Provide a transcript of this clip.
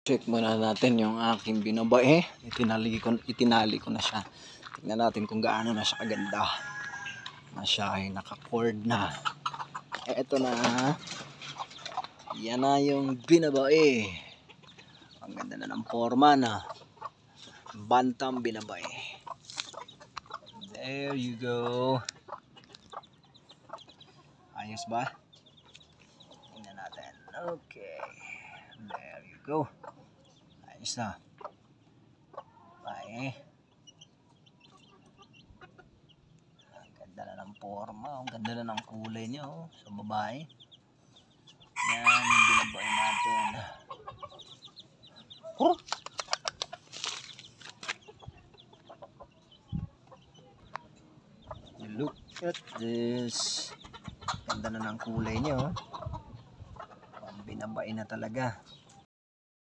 Check muna natin yung aking binabae. Itinali ko na siya. Tingnan natin kung gaano na siya kaganda. Na siya ay naka-cord na. Eto na. Yan na yung binabae. Ang ganda na ng forma na. Bantam binabae. There you go. Ayos ba? Tingnan natin. Okay. There you go. Ayos na. Bye. Ang ganda na ng forma. Ang ganda na ng kulay niya sa babae. Yan yung binabae natin. Oh! Look at this. Ganda na ng kulay niya. Binabae na talaga.